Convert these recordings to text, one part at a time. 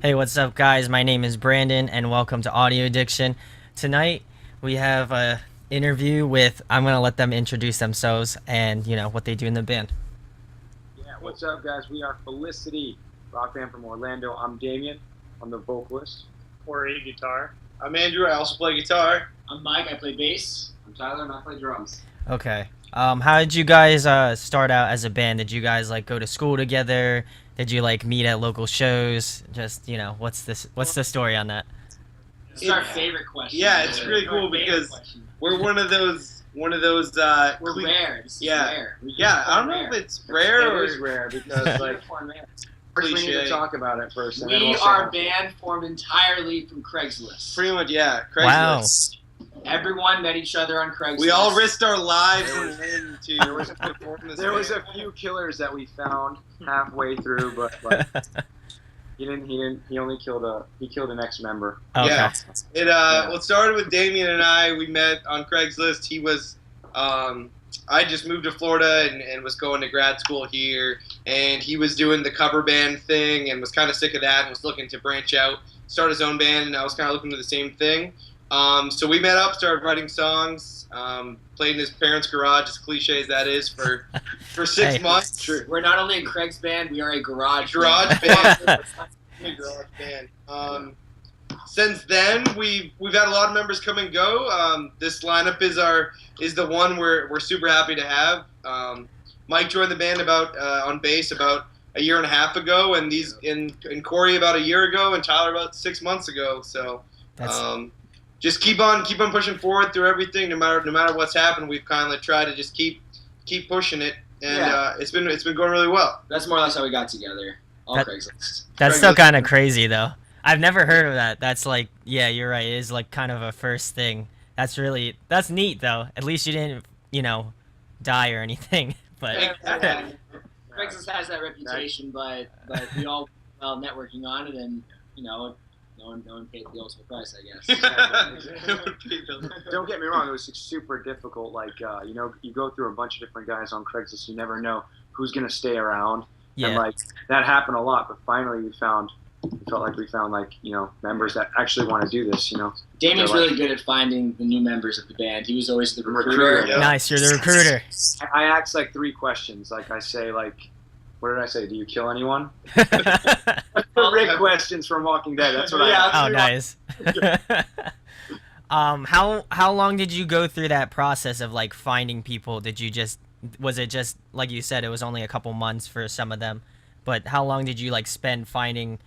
Hey, what's up, guys? My name is Brandon, and welcome to Audio Addiction. Tonight, we have a interview with. I'm gonna let them introduce themselves and what they do in the band. Yeah, what's up, guys? We are Felicity, rock band from Orlando. I'm Damien. I'm the vocalist. Corey, guitar. I'm Andrew. I also play guitar. I'm Mike. I play bass. I'm Tyler, and I play drums. Okay. How did you guys start out as a band? Did you guys go to school together? Did you meet at local shows? Just what's the story on that? It's our favorite question. Yeah, it's really cool because we're one of those. We're rare. This is rare. I don't know if it's rare or It is rare because first we need to talk about it first. And then We we'll are a band formed entirely from Craigslist. pretty much, yeah. Wow. Craigslist. Everyone met each other on Craigslist. We all risked our lives to perform this. There was band. a few killers that we found halfway through, but he only killed an ex-member. Okay. Yeah. It started with Damien and I. We met on Craigslist. He was I just moved to Florida and was going to grad school here, and he was doing the cover band thing and was kind of sick of that and was looking to branch out, start his own band, and I was kind of looking to the same thing. So we met up, started writing songs, played in his parents' garage, as cliche as that is, for 6 months. True. We're not only a Craig's band, we are a garage Garage band. band. Garage band. Since then, we've had a lot of members come and go. This lineup is the one we're super happy to have. Mike joined the band on bass about a year and a half ago, and and Corey about a year ago, and Tyler about 6 months ago. So just keep on pushing forward through everything, no matter what's happened. We've kind of tried to just keep pushing it, and it's been going really well. That's more or less how we got together. All Craigslist. That's still kind of crazy, though. I've never heard of that. That's yeah, you're right. It is kind of a first thing. That's neat, though. At least you didn't, die or anything. But Craigslist has that reputation, but we all networking on it, and no one paid the ultimate price, I guess. Don't get me wrong; it was super difficult. You go through a bunch of different guys on Craigslist. You never know who's gonna stay around, yeah. and that happened a lot. But finally, we felt like we found members that actually want to do this. Damien's really good at finding the new members of the band. He was always the recruiter. Yeah. Nice, you're the recruiter. I asked 3 questions. I say what did I say? Do you kill anyone? Rick questions from Walking Dead. That's what I asked. Oh, nice. How long did you go through that process of finding people? Was it just like you said, it was only a couple months for some of them, but how long did you spend finding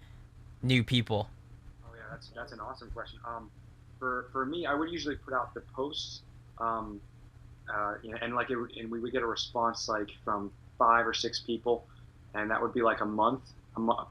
new people? Oh yeah, that's an awesome question. For me, I would usually put out the posts, and we would get a response from 5 or 6 people, and that would be a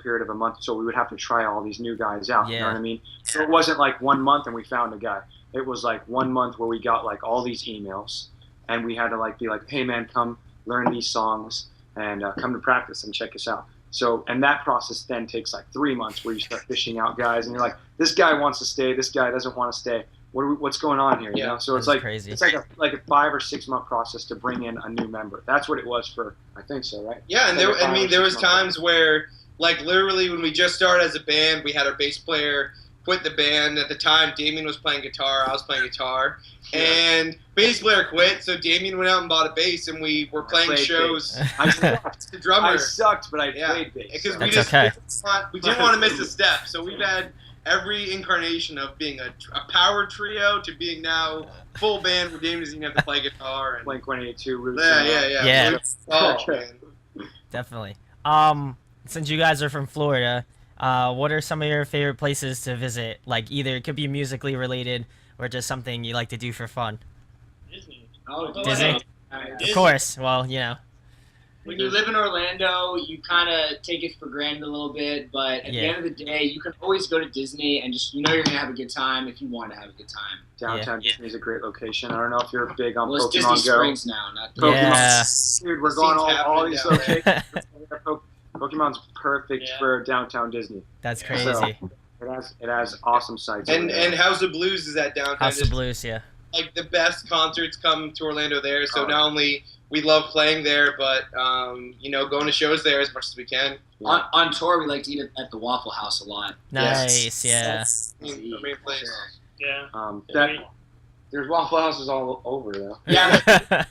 period of a month. So we would have to try all these new guys out. Yeah. You know what I mean? So it wasn't 1 month and we found a guy. It was 1 month where we got all these emails, and we had to be hey man, come learn these songs and come to practice and check us out. So, and that process then takes 3 months where you start fishing out guys, and you're this guy wants to stay, this guy doesn't want to stay. What's going on here? Yeah. So it's crazy. It's a 5 or 6 month process to bring in a new member. That's what it was for. I think so, right? Yeah, and there was times where literally when we just started as a band, we had our bass player quit the band. At the time, Damien was playing guitar, I was playing guitar, and bass player quit. So Damien went out and bought a bass, and we were playing shows. I sucked. The drummer. I sucked, but I played bass. Because okay. we didn't want to miss a step. So we've had every incarnation of being a power trio to being now full band where Damien doesn't have to play guitar. And Blink-182. Yeah. Oh, man. Definitely. Since you guys are from Florida, what are some of your favorite places to visit? Either it could be musically related or just something you like to do for fun. Disney. Disney? Of course. Well, When you live in Orlando, you kind of take it for granted a little bit, but at the end of the day, you can always go to Disney and just you're going to have a good time if you want to have a good time. Downtown Disney is a great location. I don't know if you're big on Well, it's Pokemon Disney Go. Springs now, not Pokemon. Yeah. Dude, we're going all these locations. Pokemon's perfect for downtown Disney. That's crazy. So, it has awesome sites. And House of Blues is at downtown. House of Blues, yeah. like the best concerts come to Orlando there. So not only we love playing there, but going to shows there as much as we can. Yeah. On tour, we like to eat at the Waffle House a lot. Nice, yeah. That's Our main place. Yeah. There's Waffle Houses all over though. Yeah,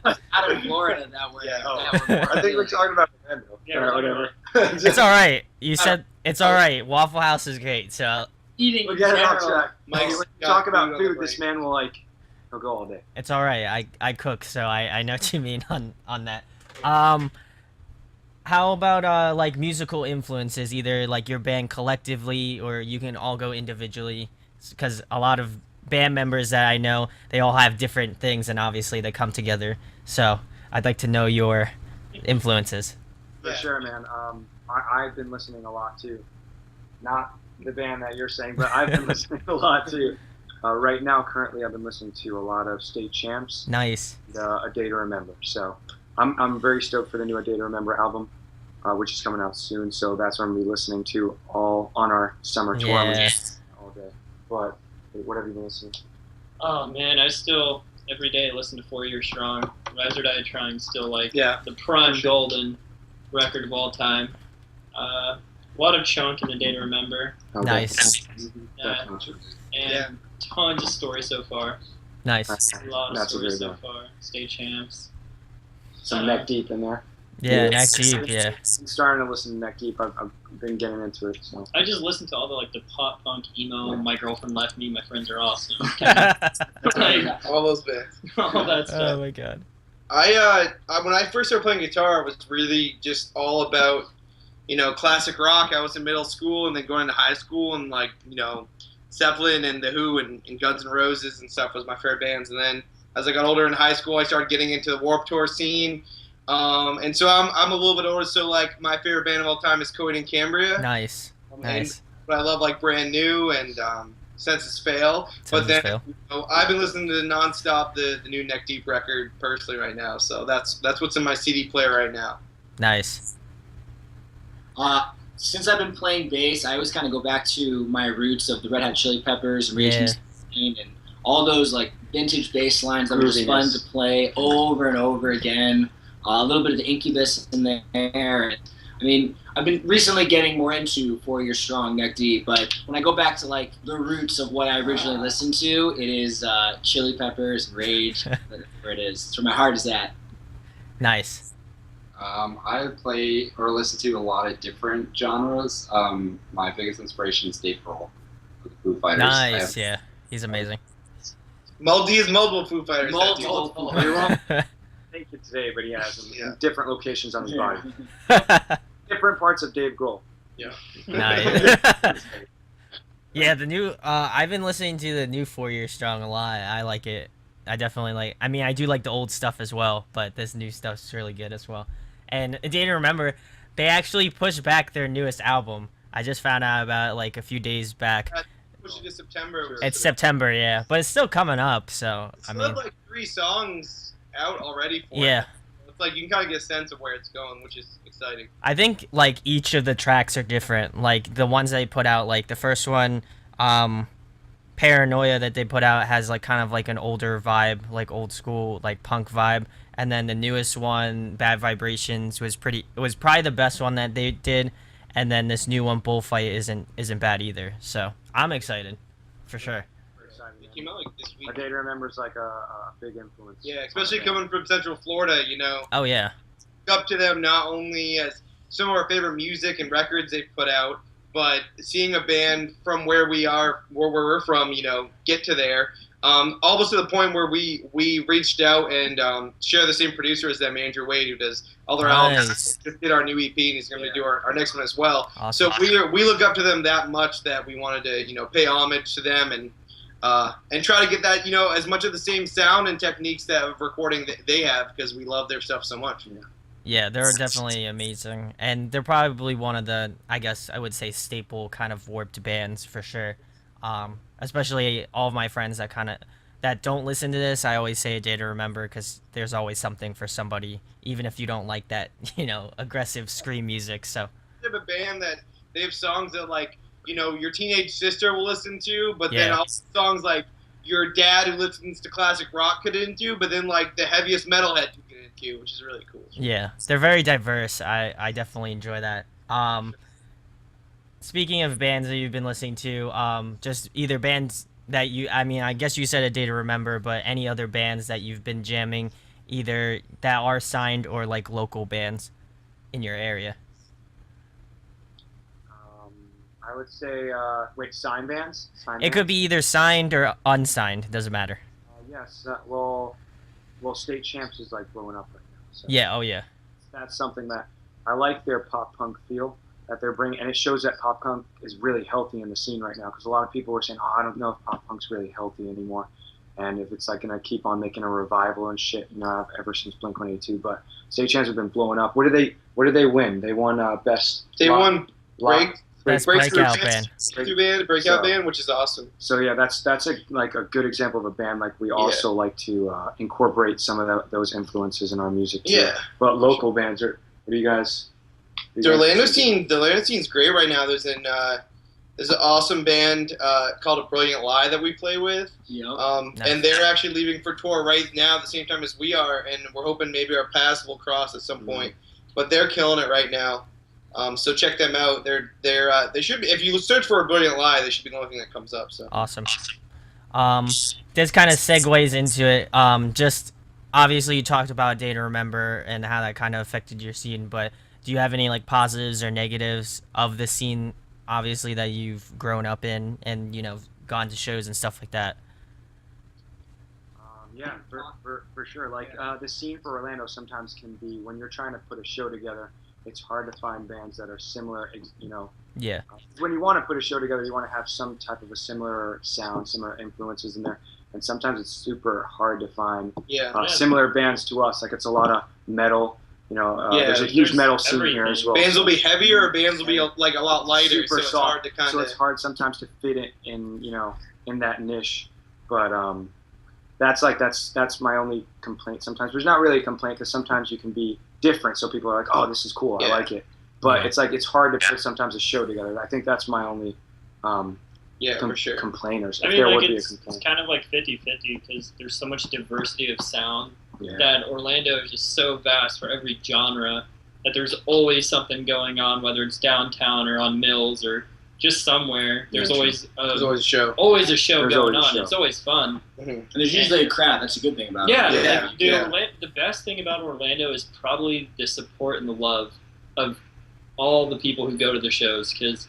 out of Florida that way. Yeah. I think we're talking about Orlando. Yeah, whatever. It's all right. You said it's all right. Waffle House is great. So Eating in Get it off general. track. When you talk about food, this man will he'll go all day. it's all right. I cook, so I know what you mean on that. How about like musical influences, either like your band collectively or you can all go individually? Because a lot of band members that I know, they all have different things, and obviously they come together. So I'd like to know your influences. For sure, man. I've been listening a lot too. Not the band that you're saying, but I've been listening a lot too. Right now, currently, I've been listening to a lot of State Champs. Nice. And, A Day to Remember. So I'm very stoked for the new A Day to Remember album, which is coming out soon. So that's what I'm going to be listening to all on our summer tour. Yeah. All day. But what have you been listening to? Oh man, I still every day listen to 4 Year Strong. Rise or Die Trying still like the prime golden record of all time. A lot of Chunk and A Day to Remember. Okay. Nice. And tons of stories so far. Nice. A lot of That's a stories great so one. far. State Champs. Some Neck Deep in there. Yeah, Yeah. Neck Deep, yeah. I'm starting to listen to Neck Deep. I've been getting into it. So. I just listen to all the pop punk emo. My girlfriend left me. My friends are awesome. All those bands. all that Oh stuff. my god. I when I first started playing guitar, it was really just all about classic rock. I was in middle school and then going to high school, and Zeppelin and The Who and Guns N' Roses and stuff was my favorite bands. And then as I got older in high school, I started getting into the Warped Tour scene. And so I'm a little bit older, so my favorite band of all time is Coheed and Cambria. Nice. Nice. But I love Brand New and Senses Fail. But Senses then Fail. I've been listening to nonstop the new Neck Deep record personally right now. So that's what's in my CD player right now. Nice. Since I've been playing bass, I always kind of go back to my roots of the Red Hot Chili Peppers and Rage Against the Machine and all those vintage bass lines that were just fun to play over and over again. A little bit of the Incubus in there. And, I've been recently getting more into 4 Year Strong, Neck Deep, but when I go back to the roots of what I originally listened to, it is Chili Peppers and Rage. Where it is. It's where my heart is at. Nice. I play or listen to a lot of different genres. My biggest inspiration is Dave Grohl with the Foo Fighters. Nice, yeah. He's amazing. He has multiple Foo Fighters. Multiple. Take it today, but he has them in different locations on his body. Different parts of Dave Grohl. Yeah. Nice. Yeah, the new I've been listening to the new 4 Year Strong a lot. I like it. I definitely I do like the old stuff as well, but this new stuff's really good as well. And A Day to Remember, they actually pushed back their newest album. I just found out about it a few days back. Push it to September. It's September, yeah, but it's still coming up, so I have 3 songs out already for yeah. it. It's you can kind of get a sense of where it's going, which is exciting. I think each of the tracks are different. The ones they put out, the first one, Paranoia that they put out has kind of an older vibe, old school punk vibe. And then the newest one, Bad Vibrations, was probably the best one that they did. And then this new one, Bullfight, isn't bad either. So I'm excited, for sure. It came out this week. A Day to Remember is a big influence. Yeah, especially coming from Central Florida, Oh yeah. Up to them not only as some of our favorite music and records they've put out, but seeing a band from where we're from, get to there. Almost to the point where we reached out and share the same producer as them, Andrew Wade, who does all their albums. Just did our new EP, and he's going to do our next one as well. Awesome. So we look up to them that much that we wanted to pay homage to them and try to get that as much of the same sound and techniques that of recording that they have, because we love their stuff so much. Yeah, they're definitely amazing, and they're probably one of the, I guess I would say, staple kind of Warped bands for sure. Especially all of my friends that don't listen to this, I always say A Day to Remember, because there's always something for somebody, even if you don't like that, aggressive scream music. So they have a band that they have songs that your teenage sister will listen to, but then also songs your dad who listens to classic rock could get into, but then like the heaviest metalhead could get into, which is really cool. Yeah, they're very diverse. I definitely enjoy that. Speaking of bands that you've been listening to, just either bands that I mean, I guess you said A Day to Remember, but any other bands that you've been jamming, either that are signed or like local bands in your area. I would say, signed bands? It could be either signed or unsigned. Doesn't matter. Yes. State Champs is like blowing up right now. So Yeah. Oh yeah. that's something that I like their pop punk feel that they're bringing, and it shows that pop punk is really healthy in the scene right now. Because a lot of people were saying, "Oh, I don't know if pop punk's really healthy anymore," and if it's like gonna keep on making a revival and shit, ever since Blink-182. But State Champs have been blowing up. What did they win? They won best. They won breakout band. Breakout band, which is awesome. So yeah, that's a good example of a band. Like we also like to incorporate some of those influences in our music too. Yeah. But local bands are. What do you guys? The Orlando scene's great right now. There's an awesome band called A Brilliant Lie that we play with. Yep. Nice. And they're actually leaving for tour right now at the same time as we are, and we're hoping maybe our paths will cross at some point. But they're killing it right now. So check them out. They should be, if you search for A Brilliant Lie, they should be the only thing that comes up. So Awesome. This kind of segues into it. Just obviously you talked about A Day to Remember and how that kind of affected your scene, but do you have any like positives or negatives of the scene, obviously, that you've grown up in and gone to shows and stuff like that? Yeah, for sure. Like the scene for Orlando sometimes can be, when you're trying to put a show together, it's hard to find bands that are similar. Yeah. When you want to put a show together, you want to have some type of a similar sound, similar influences in there, and sometimes it's super hard to find similar bands to us. Like it's a lot of metal. There's a huge metal scene here as well. Bands will be heavier, or bands will be like a lot lighter, super so it's soft. hard to kind of. So it's hard sometimes to fit it in that niche, but that's my only complaint. Sometimes there's not really a complaint because sometimes you can be different, so people are like, "Oh, this is cool, I like it." But it's like it's hard to put sometimes a show together. I think that's my only for sure. complainers. I If mean, there like would be a it's complaint. kind of like 50-50 because there's so much diversity of sound Yeah. that Orlando is just so vast for every genre that there's always something going on, whether it's downtown or on Mills or just somewhere. There's always There's always a show. always a show There's going always a on. show. It's always fun. And there's usually a crowd. That's a good thing about it. Yeah, dude, yeah. The best thing about Orlando is probably the support and the love of all the people who go to the shows, because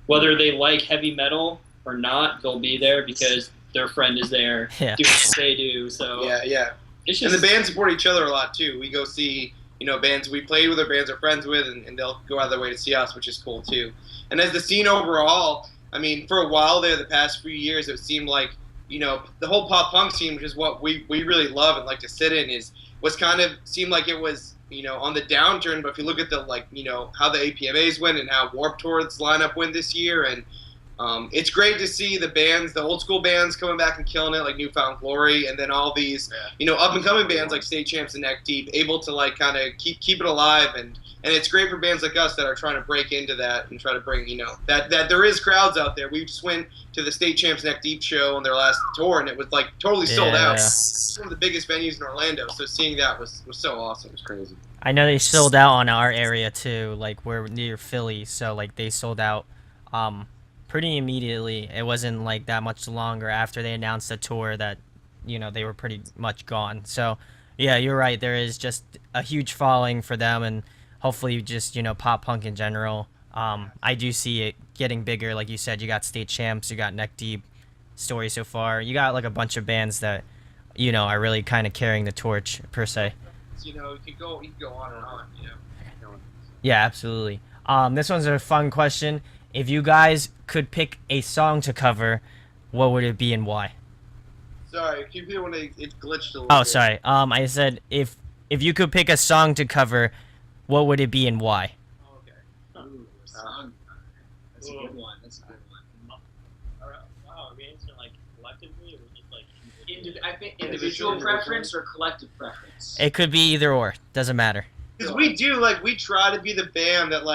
whether they like heavy metal or not, they'll be there because their friend is there doing what they do. So Yeah. it's just, And the bands support each other a lot too. We go see bands we played with or bands we're friends with, and they'll go out of their way to see us, which is cool too. And as the scene overall, I mean, for a while there, the past few years, it seemed like the whole pop punk scene, which is what we really love and like to sit in, was kind of seemed like it was on the downturn. But if you look at the how the APMAs went and how Warped Tour's lineup went this year, and it's great to see the old school bands coming back and killing it, like Newfound Glory, and then all these up and coming bands like State Champs and Neck Deep, able to like kind of keep it alive, and it's great for bands like us that are trying to break into that and try to bring that there is crowds out there. We just went to the State Champs Neck Deep show on their last tour, and it was like totally sold out. It's one of the biggest venues in Orlando, so seeing that was so awesome. It was crazy. I know they sold out on our area too, like we're near Philly, so like they sold out pretty immediately. It wasn't like that much longer after they announced the tour that they were pretty much gone. So yeah, you're right, there is just a huge following for them, and hopefully just pop punk in general. I do see it getting bigger. Like you said, you got State Champs, you got Neck Deep, Story So Far, you got like a bunch of bands that are really kind of carrying the torch per se. You can go on and on. Yeah, absolutely. This one's a fun question. If you guys could pick a song to cover, what would it be and why? Sorry, keep it when it glitched a little Oh, bit. sorry. I said if you could pick a song to cover, what would it be and why? Oh, okay. Ooh, song. That's a good one. wow, are we answering like collectively or just like I think individual preference or collective preference. It could be either or. Doesn't matter. Because we try to be the band that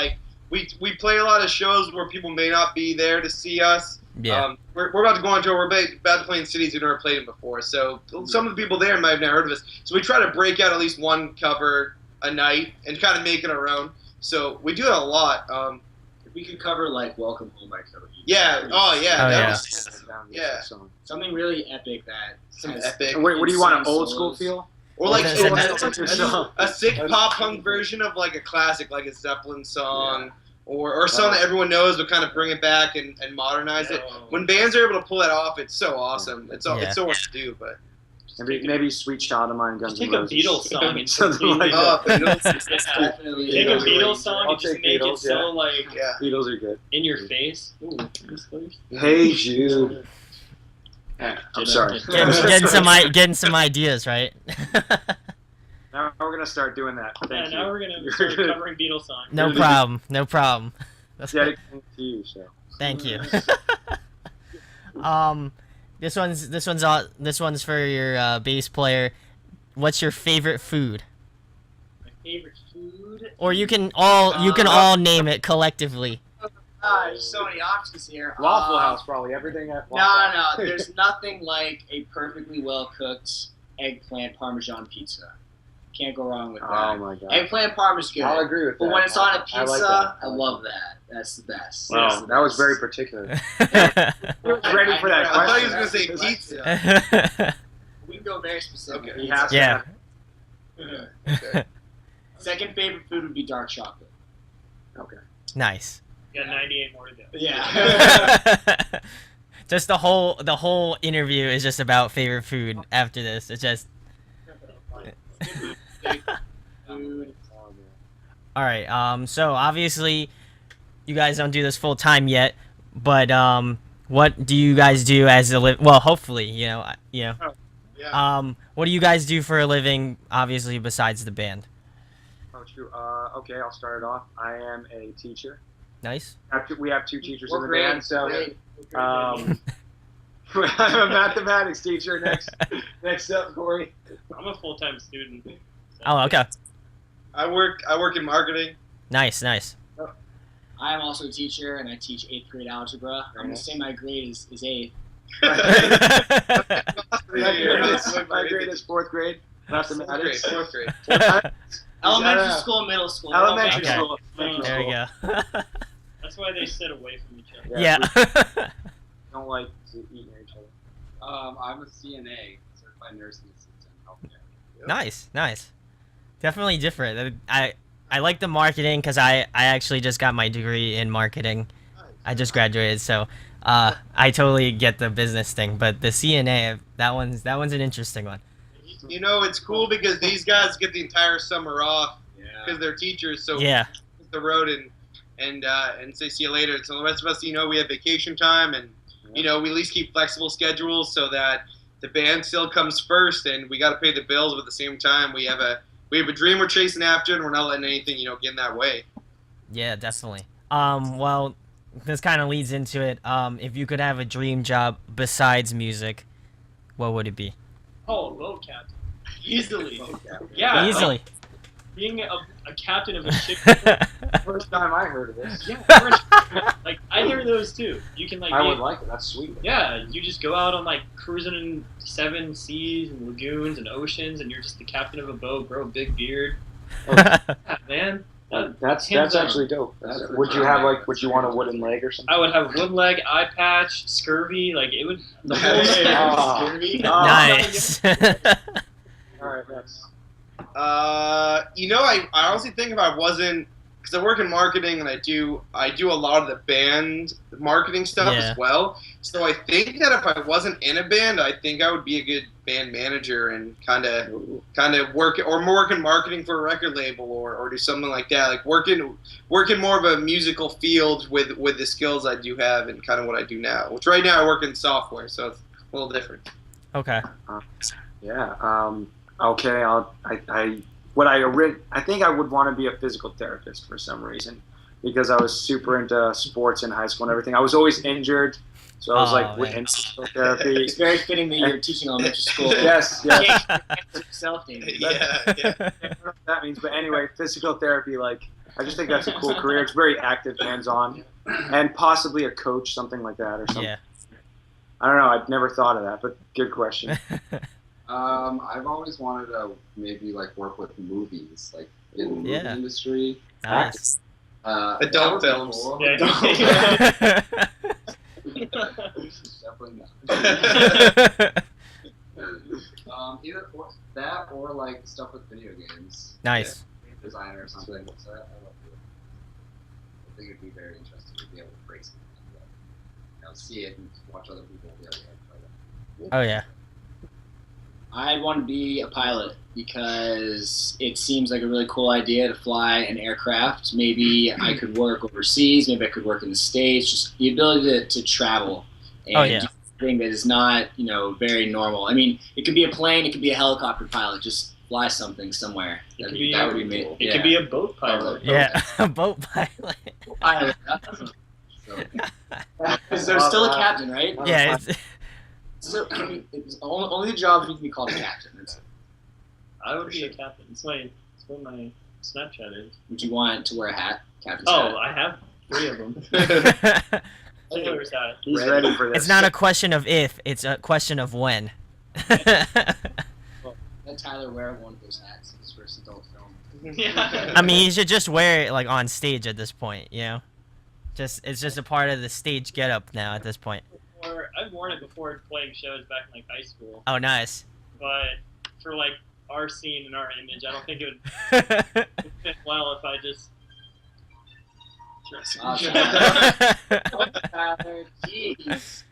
we play a lot of shows where people may not be there to see us, Yeah. We're about to go on tour. We're about to play in cities we've never played in before. So some of the people there might have never heard of us. So we try to break out at least one cover a night and kind of make it our own. So we do it a lot. If we could cover like "Welcome Home" by Cody. Yeah. Oh yeah. Oh, that yeah. was- yeah. Something really epic that Some has epic. Wait, what do you want? An insane old school solos. feel? Or like Is it- a sick pop punk version of like a classic, like a Zeppelin song, or a song that everyone knows, but kind of bring it back and modernize it. When bands are able to pull that off, it's so awesome. It's so hard to do, but Maybe "Sweet Child of Mine," Guns Take N' a Roses. Beatles song and Something like oh, that. Definitely. take a Beatles are Beatles song I'll and just take make Beatles, it so like yeah. Beatles are good. in your face. Ooh, this place. Hey Jude. I'm sorry. Getting some ideas, right? Now we're gonna start doing that. Thank you. Now we're gonna start covering Beatles songs. No problem. No problem. That's Dedicated to you, so. Thank you. This one's for your bass player. What's your favorite food? My favorite food. Or you can all name it collectively. There's so many options here. Waffle House, probably everything at Waffle No, House. there's nothing like a perfectly well cooked eggplant parmesan pizza. Can't go wrong with that. Oh my god. Eggplant parm is good. I'll agree with that. But when it's on a I pizza, like that. I love that. That's the best. Wow, That's the that was best. very particular. Ready for that I thought he question. was gonna say pizza. We can go very specific. Okay. He has to Yeah. have- Okay. Second favorite food would be dark chocolate. Okay. Nice. You got 98 more to go. Yeah. Just the whole interview is just about favorite food after this. It's just Food. all right. So obviously, you guys don't do this full time yet, but what do you guys do as a Well, hopefully, Yeah. what do you guys do for a living? Obviously, besides the band. Oh, true. Okay, I'll start it off. I am a teacher. Nice. We have two teachers in We're the great. band, so Great. I'm a mathematics teacher. Next up, Corey. I'm a full-time student. Oh, okay. I work in marketing. Nice. I am also a teacher, and I teach 8th grade algebra. I'm going to say my grade is 8th. My grade is 4th grade. Mathematics. Fourth grade. Elementary school, middle school. Elementary Okay. school. There we go. That's why they sit away from each other. Yeah. We don't like to eat near each other. I'm a CNA, certified nursing assistant healthcare. Nice. Definitely different. I like the marketing because I actually just got my degree in marketing. I just graduated, so I totally get the business thing. But the CNA, that one's an interesting one. You know, it's cool because these guys get the entire summer off because they're teachers. So Yeah. hit the road and say see you later. So the rest of us, we have vacation time, and we at least keep flexible schedules so that the band still comes first, and we got to pay the bills. But at the same time, we have a dream we're chasing after, and we're not letting anything get in that way. Yeah, definitely. Well, this kind of leads into it. If you could have a dream job besides music, what would it be? Oh, road captain. Easily. Yeah. Easily. Being a captain of a ship. First time I heard of this. Yeah. Like, I hear those too. You can, like, I would like it. That's sweet. yeah, you just go out on, like, cruising in 7 seas and lagoons and oceans, and you're just the captain of a boat, grow a big beard. Yeah, man. That's Hands down. actually dope. Would you want a wooden leg or something? I would have one leg, eye patch, scurvy, like, it would. The whole Oh. scurvy. Nice. All right, next. I honestly think if I wasn't, because I work in marketing and I do a lot of the band marketing stuff Yeah. as well. So I think that if I wasn't in a band, I think I would be a good band manager and kind of work in marketing for a record label or do something like that. Like working more of a musical field with the skills I do have and kind of what I do now. Which right now I work in software, so it's a little different. Okay. Yeah. Okay. I think I would want to be a physical therapist for some reason because I was super into sports in high school and everything. I was always injured, so I was man. in physical therapy. It's very fitting that you're teaching elementary school. Yes. Yourself, David. Yeah. I don't know what that means, but anyway, physical therapy. I just think that's a cool career. It's very active, hands-on, and possibly a coach, something like that, or something. Yeah. I don't know. I'd never thought of that, but good question. I've always wanted to maybe like work with movies, like in the movie Yeah. industry. Nice. Adult that films. would be cool. Yeah. Definitely not. Either that or like stuff with video games. Nice. Game designer or something. So I think it'd be very interesting to be able to break something like that. See it and watch other people be able to play that. Oh yeah. I'd want to be a pilot because it seems like a really cool idea to fly an aircraft. Maybe I could work overseas. Maybe I could work in the States. Just the ability to travel and do something that is not, very normal. I mean, it could be a plane. It could be a helicopter pilot. Just fly something somewhere. That would be cool. It could be a boat pilot. Yeah, a boat pilot. Pilot. Because there's still a captain, right? Yeah, So, it's only the job you can be called a captain. That's it. I would be a captain. It's what my Snapchat is. Would you want to wear a hat? Captain's Oh, hat? I have 3 of them. Sailor's hat. He's ready for this. it's not a question of if, it's a question of when. Let Tyler wear one of those hats in his first adult film. Yeah. I mean, he should just wear it like on stage at this point, it's just a part of the stage getup now at this point. I've worn it before playing shows back in high school, Oh, nice. but for our scene and our image, I don't think it would fit well if I just. Tyler, jeez.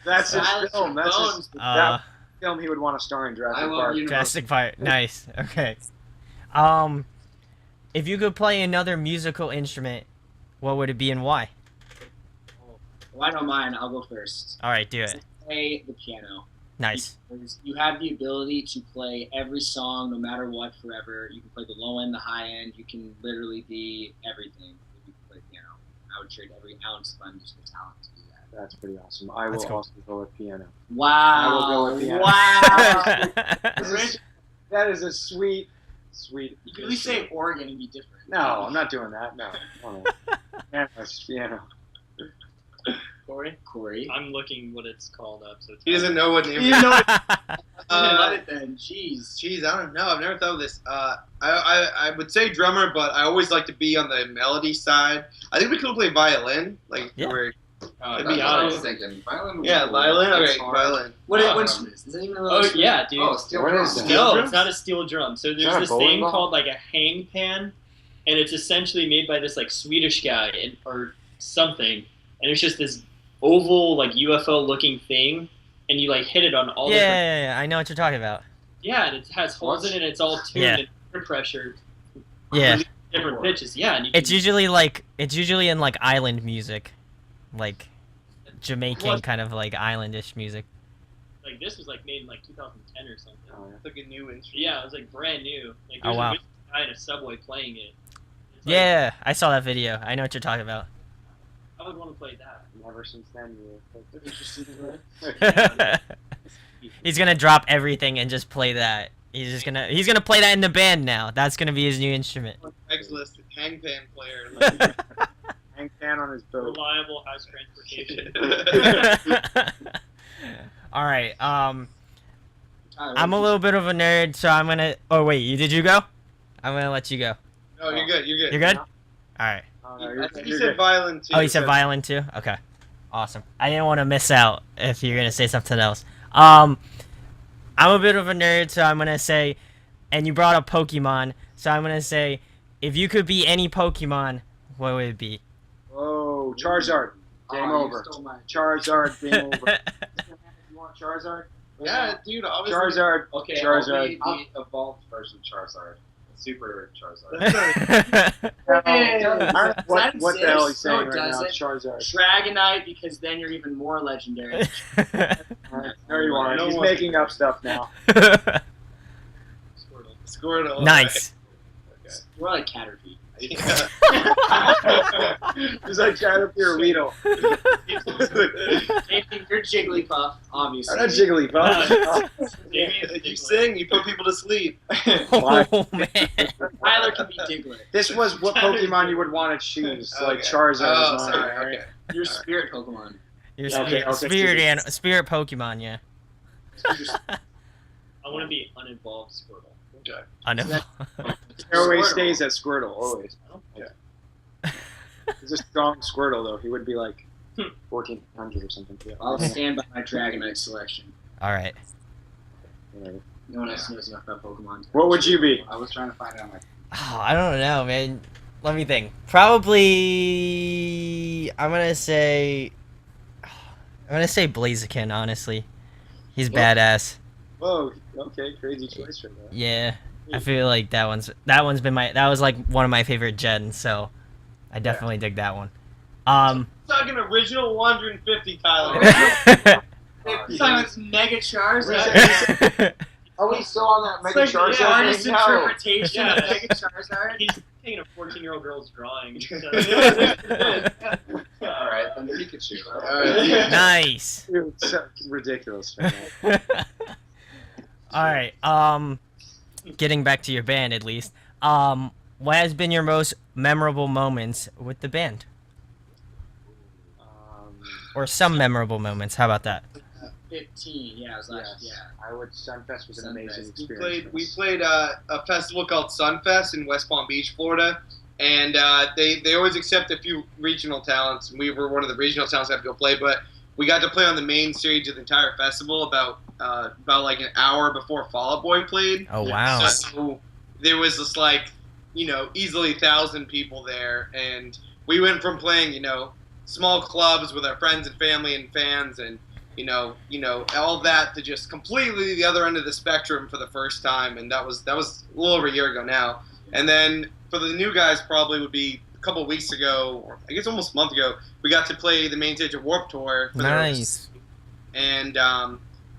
That's his Silence film. your That's his bones. that film he would want to star in Jurassic I love Park. you. Jurassic Park. Nice. Okay. If you could play another musical instrument, what would it be and why? Well, I don't mind. I'll go first. All right, do it. Play the piano. Nice. Because you have the ability to play every song, no matter what, forever. You can play the low end, the high end. You can literally be everything if you can play piano. I would trade every ounce of my musical talent to do that. That's pretty awesome. I will also go with piano. Wow! I will go with piano. Wow! That is a sweet. You could at least say organ and be different. No, I'm not doing that. No. Piano. Corey. I'm looking what it's called up. So it's He doesn't know what name. You know let it then. Jeez. I don't know. I've never thought of this. I would say drummer, but I always like to be on the melody side. I think we could play violin. Yeah. That's be what I was honest. thinking. Violin. Violin. That's Okay, hard. violin. What instrument is that? Even a Oh yeah, dude. Oh, steel What drum. is that? No, drum? it's not a steel drum. So that there's a this bowling thing ball? called a hang pan, and it's essentially made by this Swedish guy or something, and it's just this oval UFO looking thing, and you hit it on all different. Yeah, I know what you're talking about. Yeah, and it has holes in it. And it's all tuned Yeah. and air pressure, Yeah. different pitches. Yeah, and you It's can- usually in island music, like Jamaican kind of islandish music. this was made in 2010 or something. It's like a new instrument. Yeah, it was brand new. Oh, There's wow. a guy in a subway playing it. It's Yeah, I saw that video. I know what you're talking about. I would want to play that. Never since then. He's gonna drop everything and just play that. He's gonna play that in the band now. That's gonna be his new instrument. Craigslist hangpan player. Hang pan on his boat. Reliable house transportation. All right. Tyler, I'm a little bit of a nerd, so I'm gonna. Oh wait, did you go? I'm gonna let you go. No, you're good. You're good. You're good. All right. I think he said violin too. Oh, you said violin too. Okay. Awesome. I didn't want to miss out if you're gonna say something else. I'm a bit of a nerd, so I'm gonna say, and you brought up Pokemon, so I'm gonna say, if you could be any Pokemon, what would it be? Whoa, Charizard. Game you over. stole mine. Charizard, game over. You want Charizard? Yeah, dude. Obviously. Charizard. Okay, Charizard. I'll be the evolved version of Charizard. Super Charizard. What the hell he's No, saying it right now? doesn't. Charizard. Dragonite, because then you're even more legendary. No, you aren't. No He's one- making up stuff now. Squirtle. Nice. We're like Caterpie. He's like Caterpie or Weedle. You're Jigglypuff, obviously. I'm not Jigglypuff. You sing. You put people to sleep. Oh man. Tyler can be Diglett. This was what Pokemon you would want to choose. Like Okay. Charizard Oh, is one, sorry. right? Okay. Your spirit Pokemon. Your Okay, spirit Pokemon, yeah. I want to be uninvolved Squirtle. Okay. I know. He always stays at Squirtle, always. Yeah. He's a strong Squirtle, though. He would be like 1,400 or something. Yeah. I'll stand by my Dragonite selection. All right. Whatever. No one else knows enough about Pokemon. What would you be? I was trying to find out my. Oh, I don't know, man. Let me think. Probably, I'm gonna say Blaziken. Honestly, he's badass. Whoa. Okay. Crazy choice right there. Yeah, I feel like that was like one of my favorite gens. So, I definitely dig that one. Talking original 150, Tyler. It's Mega Charizard. Are we still on that Mega Charizard? Artist thing? interpretation of Mega Charizard. He's taking a 14-year-old girl's drawing. So. All right, then Pikachu. All right. Nice. Dude, so ridiculous. Right All right. Getting back to your band at least. What has been your most memorable moments with the band, or some memorable moments? How about that? 15. Yeah, it was last. Yes. I would. Sunfest was an amazing Sunfest. experience. We played a festival called Sunfest in West Palm Beach, Florida, and they always accept a few regional talents. We were one of the regional talents that had to go play, but we got to play on the main stage of the entire festival about like an hour before Fall Out Boy played. Oh wow. So there was this like easily 1,000 people there, and we went from playing small clubs with our friends and family and fans and all that to just completely the other end of the spectrum for the first time, and that was a little over a year ago now. And then for the new guys, probably would be a couple of weeks ago, or I guess almost a month ago, we got to play the main stage of Warped Tour. Nice. And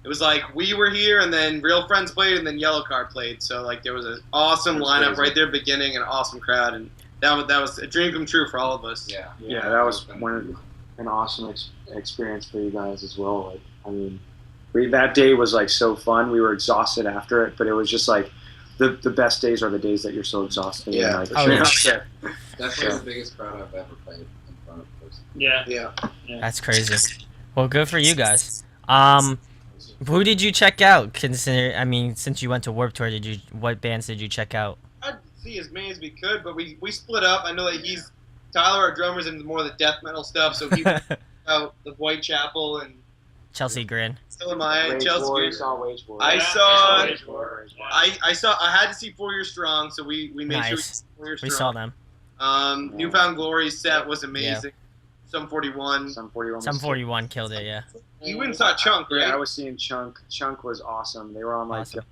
it was like we were here, and then Real Friends played, and then Yellow Card played. So like there was an awesome lineup right there, beginning, and an awesome crowd, and that was a dream come true for all of us. Yeah. Yeah, that was an awesome experience for you guys as well. Like, I mean, that day was like so fun. We were exhausted after it, but it was just like the best days are the days that you're so exhausted. Yeah. And, like, Oh, yeah. Definitely the biggest crowd I've ever played in front of a person. Yeah. That's crazy. Well, good for you guys. Who did you check out? Since you went to Warped Tour, what bands did you check out? I'd see as many as we could, but we split up. I know that Tyler, our drummer's into more of the death metal stuff, so he went out the Whitechapel and Chelsea Grin. still in my Wage Chelsea. War, you saw Wage War. I War. saw. I had to see 4 Year Strong, so we made sure we Nice. saw 4 Year We Strong. saw them. Newfound Glory's set was amazing. Some 41. Some 41. Some 41 killed it, yeah. You went and saw Chunk, right? Yeah, I was seeing Chunk. Chunk was awesome. They were on like Awesome.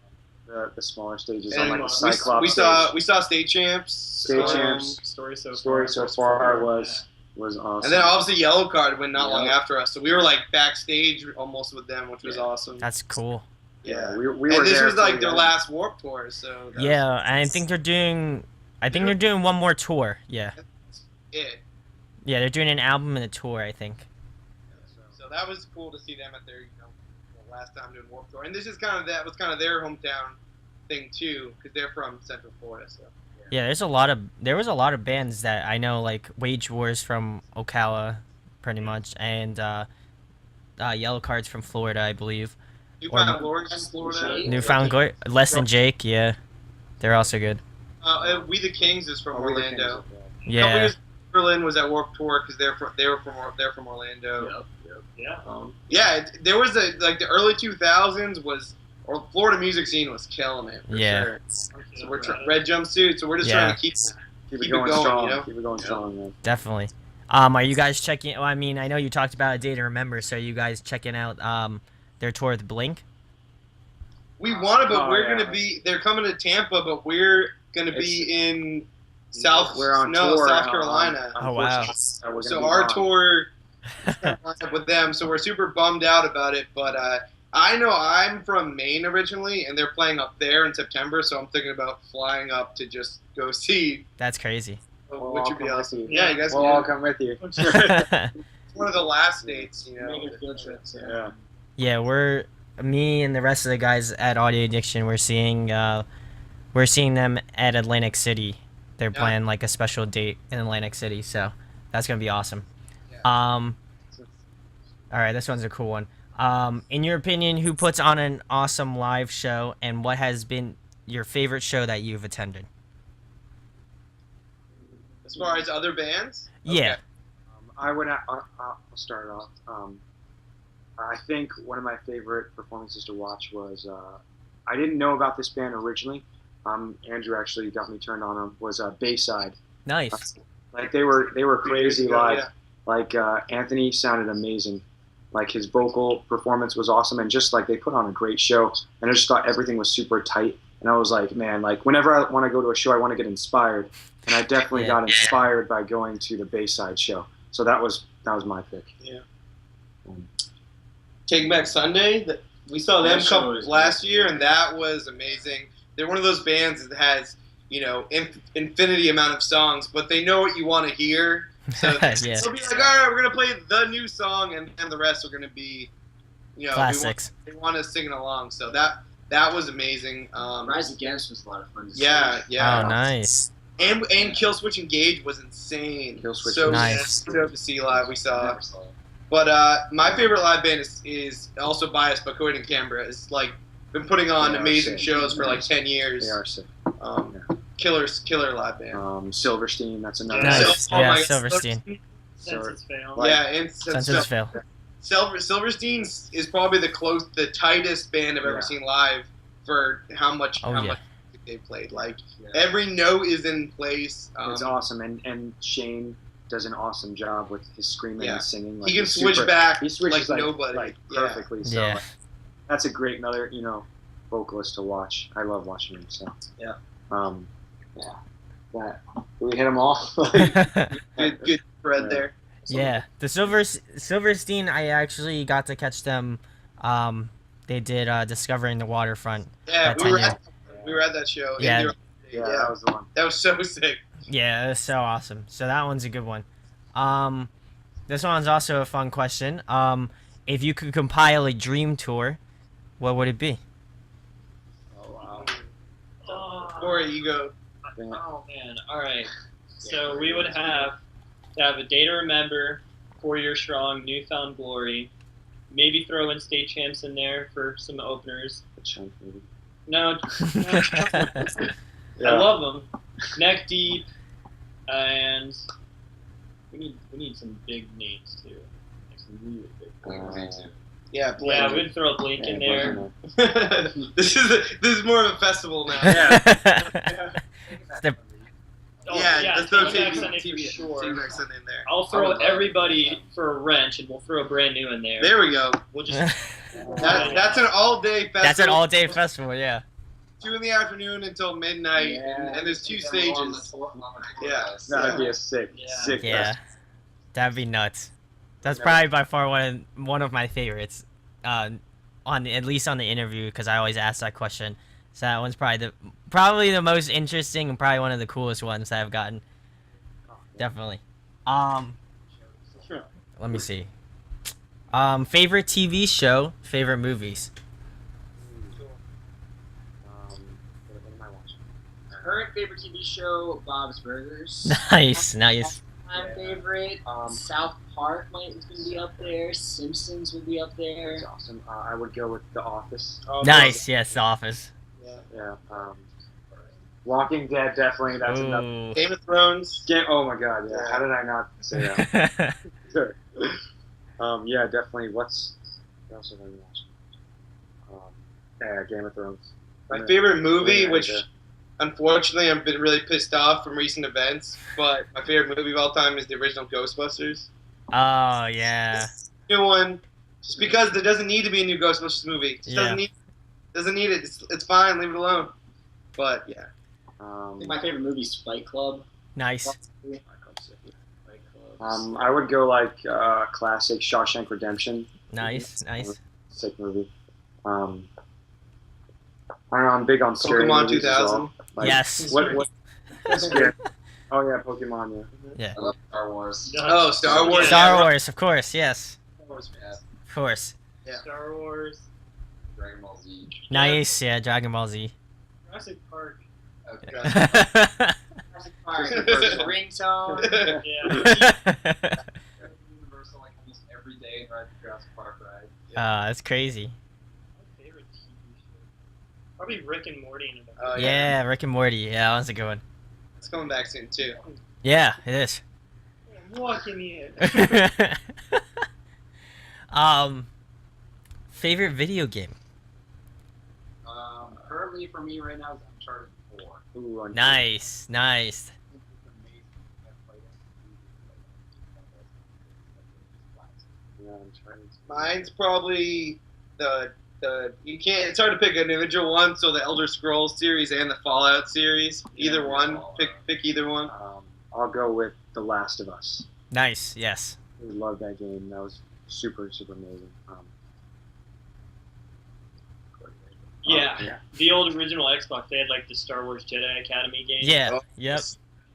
the smaller stages, And on like the Cyclops. we saw State Champs. State Champs. Story so Story so far was awesome. And then obviously Yellow Card went not long Yeah. after us, so we were like backstage almost with them, which was awesome. That's cool. yeah, we were And this there was for like the their end. last Warped Tour, so that Yeah, and I think they're doing one more tour. Yeah. was it. Yeah, they're doing an album and a tour, I think. So that was cool to see them at their last time doing Warped Tour, and this is kind of their hometown thing too, because they're from Central Florida. So Yeah, there was a lot of bands that I know, like Wage Wars from Ocala, pretty much, and Yellow Cards from Florida, I believe. Newfound Glory's from Florida. Newfound Glory, Less Than Jake, yeah, they're also good. We the Kings is from Oh, we the Orlando. Kings, Couple Yeah, years Berlin was at Warped Tour because they're from Orlando. Yeah. There was the early 2000s or Florida music scene was killing it. For Yeah. Sure. So we're red jumpsuit. So we're just trying to keep Keep it it going going, strong. you know? Keep it going strong, man. definitely. Are you guys checking? Well, I mean, I know you talked about A Day to Remember, so are you guys checking out their tour with Blink? We want to, but Oh, we're yeah. gonna be. They're coming to Tampa, but we're gonna be in South Carolina. Oh, wow. So our tour is gonna line up with them. So we're super bummed out about it. But I know I'm from Maine originally, and they're playing up there in September. So I'm thinking about flying up to just go see, That's crazy. which would be awesome. You. Yeah, you guys. We'll can all do come with you. it. One of the last dates, you know. Making a field trip. So. Yeah. Yeah, me and the rest of the guys at Audio Addiction. We're seeing them at Atlantic City. They're Yeah. playing like a special date in Atlantic City, so that's gonna be awesome. Yeah. All right, this one's a cool one. In your opinion, who puts on an awesome live show, and what has been your favorite show that you've attended? As far as other bands? Yeah. Okay. I'll start off. I think one of my favorite performances to watch was I didn't know about this band originally. Andrew actually got me turned on them. Was Bayside. Nice. Like they were crazy live. Yeah. Like Anthony sounded amazing. Like his vocal performance was awesome, and just like they put on a great show. And I just thought everything was super tight. And I was like, man, like whenever I want to go to a show, I want to get inspired. And I definitely got inspired by going to the Bayside show. So that was my pick. Yeah. Take Back Sunday. We saw them last year, and that was amazing. They're one of those bands that has, infinity amount of songs, but they know what you want to hear. So they'll be like, all right, we're gonna play the new song, and the rest are gonna be, classics. They want us singing along. So that was amazing. Rise Against was a lot of fun to see. Yeah. Oh, nice. And Killswitch Engage was insane. Killswitch so nice. dope to see live. We saw. But my favorite live band is also biased, but Coed and Canberra is like been putting on amazing shows for like 10 years. They are sick. Killer live band. Silverstein, that's another. Nice. Oh my God, Silverstein. Senses fail. Yeah, and Senses fail. Silverstein is probably the tightest band I've ever seen live for how much music they played. Like every note is in place. It's awesome, and Shane does an awesome job with his screaming and singing. Like, he can switch back. He switches like nobody, like perfectly. So Yeah. That's a great another vocalist to watch. I love watching him. So That we hit them all. good thread there. Yeah, the Silverstein. I actually got to catch them. They did Discovering the Waterfront. Yeah, that we were 10 year. we were at that show. Yeah. That was the one. That was so sick. Yeah, it was so awesome. So that one's a good one. This one's also a fun question. If you could compile a dream tour, what would it be? Oh wow. Corey, you go. Oh man! All right. So we would have to have a day to remember, 4 Year Strong, Newfound Glory. Maybe throw in state champs in there for some openers. No, I love them. Neck Deep, and we need some big names too. Like some really big names. Yeah, Yeah, we'd throw a Blink in there. This is more of a festival now. Let's throw Take Back Sunday for sure. Take Back Sunday in there. I'll throw everybody for a wrench, and we'll throw a brand new in there. There we go. We'll just. That's an all-day festival. That's an all-day festival, yeah. 2 in the afternoon until midnight, and there's 2 stages. That'd be a sick Yeah, festival. that'd be nuts. That's probably by far one of my favorites. At least on the interview, because I always ask that question. So that one's probably the most interesting and probably one of the coolest ones that I've gotten. Definitely. Let me see. Favorite TV show, favorite movies. What am I watching? Current favorite TV show, Bob's Burgers. Nice. My favorite, South Park might be up there. Simpsons would be up there. That's awesome. I would go with The Office. Nice, yes, The Office. Yeah. Walking Dead, definitely. That's enough. Ooh. Game of Thrones. Oh my God! Yeah. How did I not say that? Sure. Yeah, definitely. What else have I watched? Game of Thrones. My favorite movie, which unfortunately I've been really pissed off from recent events, but my favorite movie of all time is the original Ghostbusters. Oh, yeah. New one, just because there doesn't need to be a new Ghostbusters movie. It just doesn't need it. It's fine. Leave it alone. But yeah. I think my favorite movie is Fight Club. Nice. I would go like classic Shawshank Redemption. Nice. Sick movie. I don't know. I'm big on scary Pokemon movies 2000. as well. Like, Yes. What scary? Oh yeah, Pokemon. Yeah. I love Star Wars. Oh, Star Wars. Star Wars, of course. Yes. Of course. Yeah. Star Wars. Dragon Ball Z. Nice. Yeah. Dragon Ball Z. Jurassic Park. Okay. Jurassic Park. Ringtone. Yeah. Universal like almost every day and ride the Jurassic Park ride. That's crazy. My favorite TV show. Probably Rick and Morty. Yeah, Rick and Morty. Yeah, that one's a good one. It's coming back soon too. Yeah, it is. Walk in the Favorite video game? Currently for me right now is Uncharted 4. Ooh, Uncharted. Nice. It's amazing. I've played it. Yeah, Uncharted. Mine's probably the you can't. It's hard to pick an individual one. So the Elder Scrolls series and the Fallout series. Either Yeah, one. Fallout. Pick either one. I'll go with The Last of Us. Nice. Yes. I love that game. That was super amazing. Yeah, the old original Xbox. They had like the Star Wars Jedi Academy game. Yeah. Oh, Yep.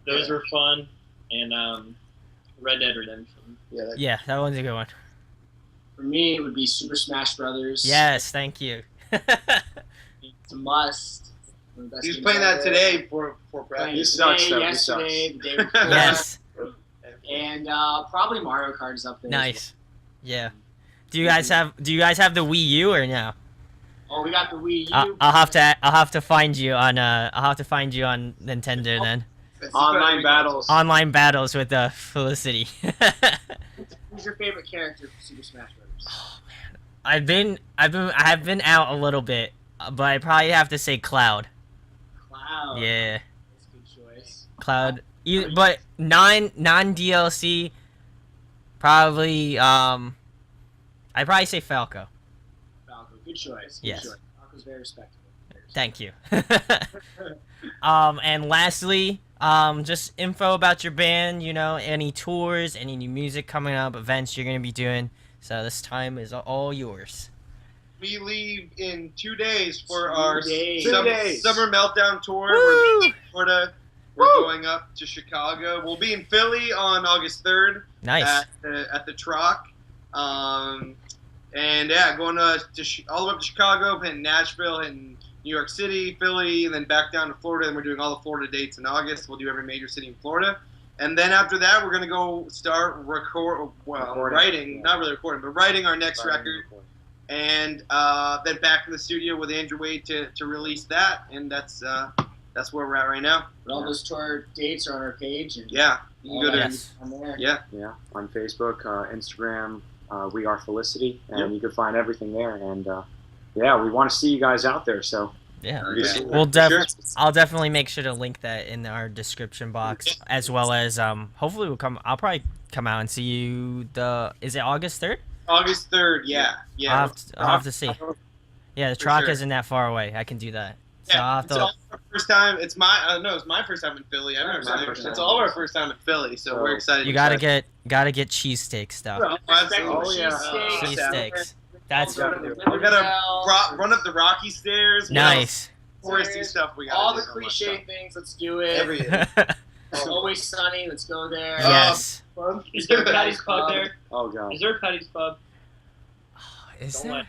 Those were fun, and Red Dead Redemption. Yeah. Yeah, that one's a good one. For me, it would be Super Smash Brothers. Yes. Thank you. It's a must. One of the best He was games playing that ever. today for Playing practice. He sucks, today, though. He yesterday, the day before. Yes. And probably Mario Kart is up there. Nice. Yeah. Do you guys have the Wii U or no? Oh, we got the Wii U. I'll have to find you on Nintendo then. Online battles. Online battles with Felicity. Who's your favorite character for Super Smash Brothers? I've been out a little bit, but I probably have to say Cloud. Cloud. Yeah, That's a good choice. Cloud. But non DLC, probably I'd probably say Falco. Falco. Good choice. Good Yes. choice. Falco's very respectable. Thank you. And lastly, just info about your band. You know, any tours, any new music coming up, events you're gonna be doing. So this time is all yours. We leave in 2 days for 2 our days. 2 days. summer meltdown tour. Woo! We're leaving Florida. We're going up to Chicago. We'll be in Philly on August 3rd Nice. at the Troc. And yeah, going all the way up to Chicago, hitting Nashville, hitting New York City, Philly, and then back down to Florida. And we're doing all the Florida dates in August. We'll do every major city in Florida. And then after that, we're going to go start writing, not really recording, but writing our next record. And then back in the studio with Andrew Wade to release that. And that's where we're at right now. But all those tour dates are on our page. And Yeah, you can go to Yes. on there. yeah. Yeah, on Facebook, Instagram, we are Felicity, and you can find everything there. And yeah, we want to see you guys out there. So Yeah. Yeah. We'll Sure. I'll definitely make sure to link that in our description box, as well as hopefully I'll probably come out and see you. Is it August 3rd? August 3rd, yeah. I'll have to see. Yeah, the For Troc sure. isn't that far away. I can do that. So Yeah, I'll have it's to. all our first time. It's my first time in Philly. I've never My been. first It's time. all our first time in Philly, so we're excited. You gotta get cheesesteak stuff. Oh, absolutely. Oh, yeah. Cheesesteaks. That's We gotta run up the rocky stairs. nice. Touristy stuff we gotta All do. the cliche things. Let's do it. Every It's always sunny. Let's go there. Yes. Is there a Patty's Pub there? oh god, Is there a Patty's Pub? Is Don't there? let-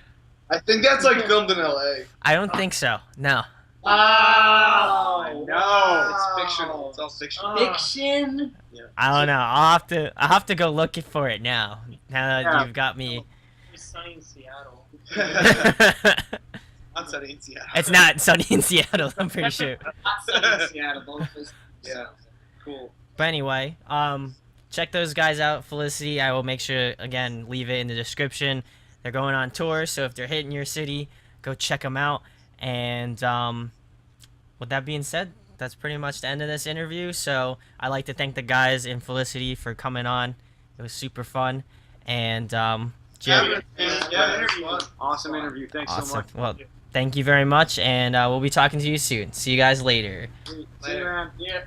I think that's like filmed in LA. I don't think so. No. Oh, No, it's fictional. It's all fictional. Fiction. I don't know. I'll have to go looking for it now. Now that Yeah. you've got me. It's sunny in Seattle. Not sunny in Seattle. It's not sunny in Seattle. I'm pretty sure. Not sunny in Seattle. Both places. Yeah. Cool. But anyway, check those guys out, Felicity. I will make sure again leave it in the description. They're going on tour, so if they're hitting your city, go check them out. And with that being said, that's pretty much the end of this interview. So I'd like to thank the guys in Felicity for coming on. It was super fun. And Jim, awesome interview. Thanks so awesome. much. Well, thank you very much, and we'll be talking to you soon. See you guys later. Later. Yeah.